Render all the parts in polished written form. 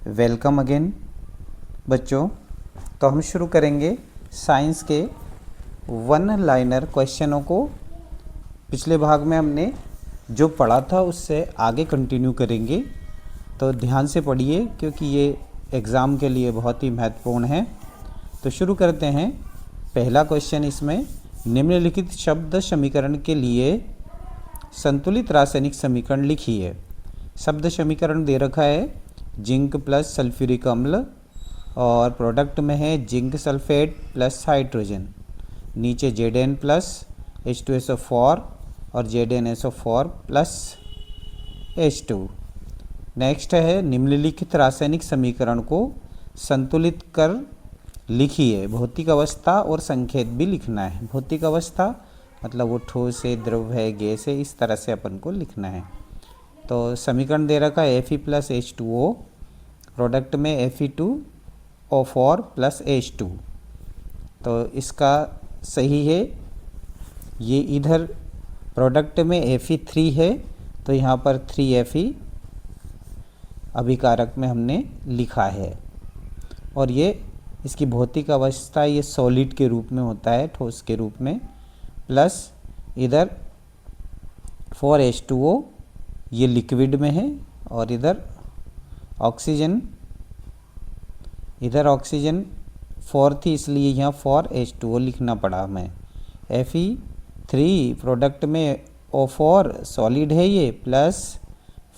Welcome again बच्चों। तो हम शुरू करेंगे साइंस के वन लाइनर क्वेश्चनों को। पिछले भाग में हमने जो पढ़ा था उससे आगे कंटिन्यू करेंगे, तो ध्यान से पढ़िए क्योंकि ये एग्ज़ाम के लिए बहुत ही महत्वपूर्ण है। तो शुरू करते हैं। पहला क्वेश्चन इसमें निम्नलिखित शब्द समीकरण के लिए संतुलित रासायनिक समीकरण लिखिए। शब्द समीकरण दे रखा है जिंक प्लस सल्फ्यूरिक अम्ल और प्रोडक्ट में है जिंक सल्फेट प्लस हाइड्रोजन, नीचे Zn प्लस H2SO4 और ZnSO4 प्लस H2। नेक्स्ट है निम्नलिखित रासायनिक समीकरण को संतुलित कर लिखिए। भौतिक अवस्था और संकेत भी लिखना है। भौतिक अवस्था मतलब वो ठोस है, द्रव है, गैस है, इस तरह से अपन को लिखना है। तो समीकरण दे रखा है Fe प्लस H2O, प्रोडक्ट में Fe2O4 प्लस H2। तो इसका सही है ये, इधर प्रोडक्ट में Fe3 है तो यहाँ पर 3Fe अभिकारक में हमने लिखा है। और ये इसकी भौतिक अवस्था ये सॉलिड के रूप में होता है, ठोस के रूप में, प्लस इधर 4H2O ये लिक्विड में है और इधर ऑक्सीजन 4 थी इसलिए यहाँ 4H2O लिखना पड़ा हमें। Fe3 प्रोडक्ट में O4 सॉलिड है ये, प्लस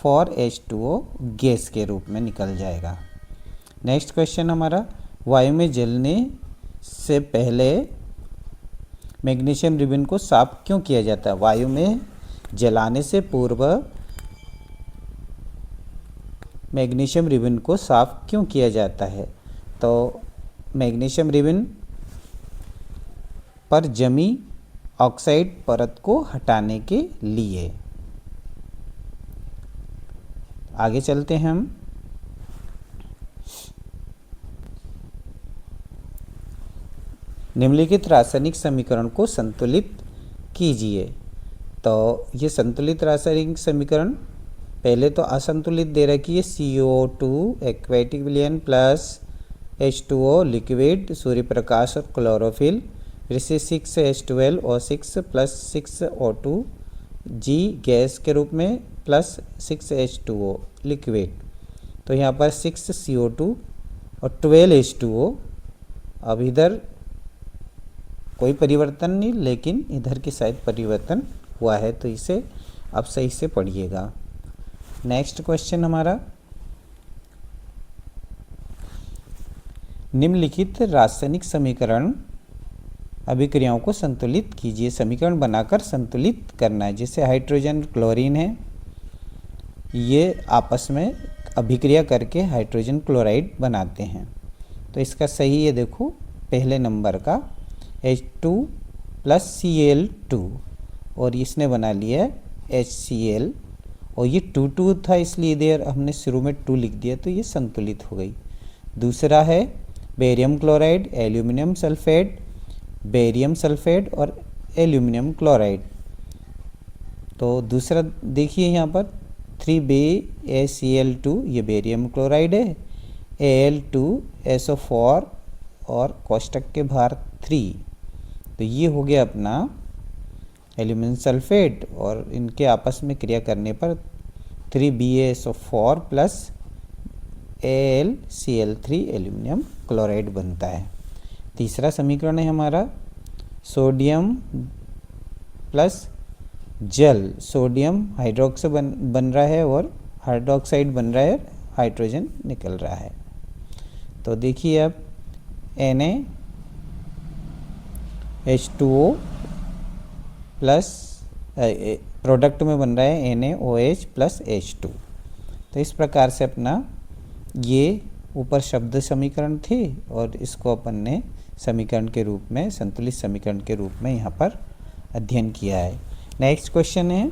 4H2O गैस के रूप में निकल जाएगा। नेक्स्ट क्वेश्चन हमारा, वायु में जलने से पहले मैग्नीशियम रिबन को साफ क्यों किया जाता है? वायु में जलाने से पूर्व मैग्नीशियम रिबन को साफ क्यों किया जाता है? तो मैग्नीशियम रिबन पर जमी ऑक्साइड परत को हटाने के लिए। आगे चलते हैं हम। निम्नलिखित रासायनिक समीकरण को संतुलित कीजिए। तो ये संतुलित रासायनिक समीकरण पहले तो असंतुलित दे रखी है, CO2 एक्वेटिक विलयन plus H2O liquid, Surya Prakash और क्लोरोफिल, फिर से 6H12O6 plus 6O2 G gas के रूप में प्लस 6H2O लिक्विड। तो यहाँ पर 6CO2 और 12H2O। अब इधर कोई परिवर्तन नहीं, लेकिन इधर की शायद परिवर्तन हुआ है, तो इसे अब सही से पढ़िएगा। नेक्स्ट क्वेश्चन हमारा, निम्नलिखित रासायनिक समीकरण अभिक्रियाओं को संतुलित कीजिए। समीकरण बनाकर संतुलित करना है। जैसे हाइड्रोजन क्लोरीन है, ये आपस में अभिक्रिया करके हाइड्रोजन क्लोराइड बनाते हैं। तो इसका सही है, देखो पहले नंबर का H2 प्लस Cl2 और इसने बना लिया HCl, और ये 2 था इसलिए इधर हमने शुरू में 2 लिख दिया, तो ये संतुलित हो गई। दूसरा है barium chloride, aluminium sulphate, barium sulphate और एल्यूमिनियम क्लोराइड। तो दूसरा देखिए यहाँ पर 3BaCl2 ये बेरियम क्लोराइड है, Al2SO4 और कोष्टक के बाहर 3, तो ये हो गया अपना एल्यूमिनियम सल्फेट, और इनके आपस में क्रिया करने पर 3BaSO4 plus AlCl3 aluminium chloride बनता है। तीसरा समीकरण है हमारा सोडियम प्लस जल, सोडियम हाइड्रोक्साइड बन रहा है और हाइड्रोक्साइड बन रहा है, हाइड्रोजन निकल रहा है। तो देखिए अब NaH2O प्लस प्रोडक्ट में बन रहा है NaOH प्लस H2। तो इस प्रकार से अपना ये ऊपर शब्द समीकरण थे और इसको अपन ने समीकरण के रूप में, संतुलित समीकरण के रूप में यहाँ पर अध्ययन किया है। नेक्स्ट क्वेश्चन है,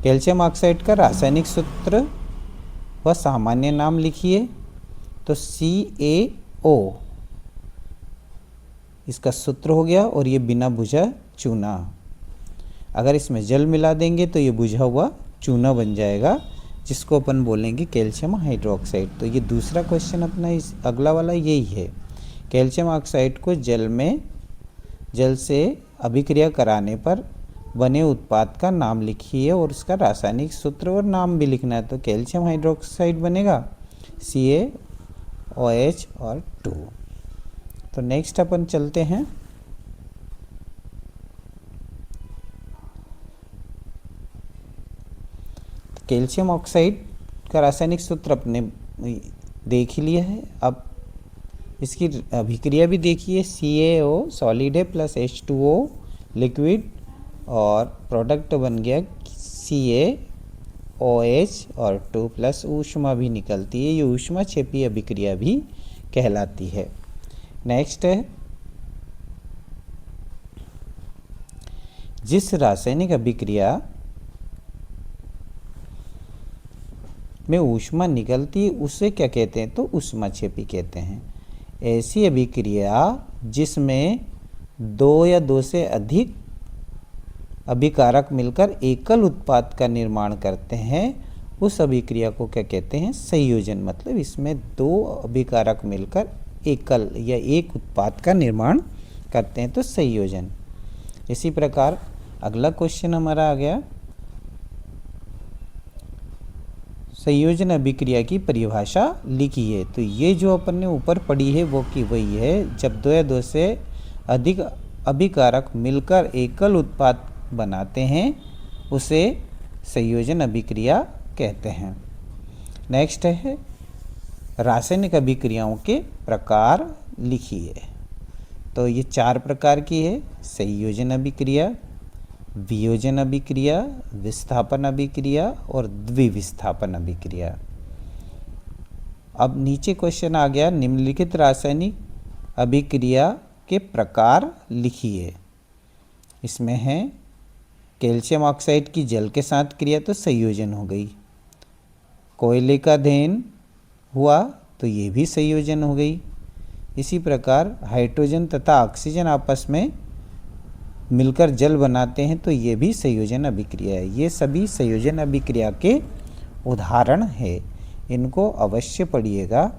कैल्शियम ऑक्साइड का रासायनिक सूत्र व सामान्य नाम लिखिए। तो CaO इसका सूत्र हो गया, और ये बिना बुझा चूना। अगर इसमें जल मिला देंगे तो ये बुझा हुआ चूना बन जाएगा, जिसको अपन बोलेंगे कैल्शियम हाइड्रोक्साइड। तो ये दूसरा क्वेश्चन अपना इस अगला वाला यही है। कैल्शियम ऑक्साइड को जल से अभिक्रिया कराने पर बने उत्पाद का नाम लिखिए और उसका रासायनिक सूत्र और नाम भी लिखना है। तो कैल्शियम हाइड्रोक्साइड बनेगा CaOH और 2। तो नेक्स्ट अपन चलते हैं। कैल्शियम ऑक्साइड का रासायनिक सूत्र अपने देख ही लिया है। अब इसकी अभिक्रिया भी देखिए, CaO सॉलिड है प्लस H2O लिक्विड और प्रोडक्ट बन गया CaOH और 2 प्लस ऊष्मा भी निकलती है। ये ऊष्मा क्षेपी अभिक्रिया भी कहलाती है। नेक्स्ट है, जिस रासायनिक अभिक्रिया में ऊष्मा निकलती है उसे क्या कहते हैं? तो ऊष्माक्षेपी कहते हैं। ऐसी अभिक्रिया जिसमें 2 या 2 से अधिक अभिकारक मिलकर एकल उत्पाद का निर्माण करते हैं उस अभिक्रिया को क्या कहते हैं? संयोजन। मतलब इसमें 2 अभिकारक मिलकर एकल या एक उत्पाद का निर्माण करते हैं तो संयोजन। इसी प्रकार अगला क्वेश्चन हमारा आ गया, संयोजन अभिक्रिया की परिभाषा लिखिए। तो ये जो अपन ने ऊपर पढ़ी है वो की वही है, जब 2 या 2 से अधिक अभिकारक मिलकर एकल उत्पाद बनाते हैं उसे संयोजन अभिक्रिया कहते हैं। नेक्स्ट है, रासायनिक अभिक्रियाओं के प्रकार लिखिए। तो ये 4 प्रकार की है, संयोजन अभिक्रिया, वियोजन अभिक्रिया, विस्थापन अभिक्रिया और द्विविस्थापन अभिक्रिया। अब नीचे क्वेश्चन आ गया, निम्नलिखित रासायनिक अभिक्रिया के प्रकार लिखिए। इसमें है कैल्शियम ऑक्साइड की जल के साथ क्रिया तो संयोजन हो गई, कोयले का दहन हुआ तो ये भी संयोजन हो गई। इसी प्रकार हाइड्रोजन तथा ऑक्सीजन आपस में मिलकर जल बनाते हैं तो ये भी संयोजन अभिक्रिया है। ये सभी संयोजन अभिक्रिया के उदाहरण है, इनको अवश्य पढ़िएगा।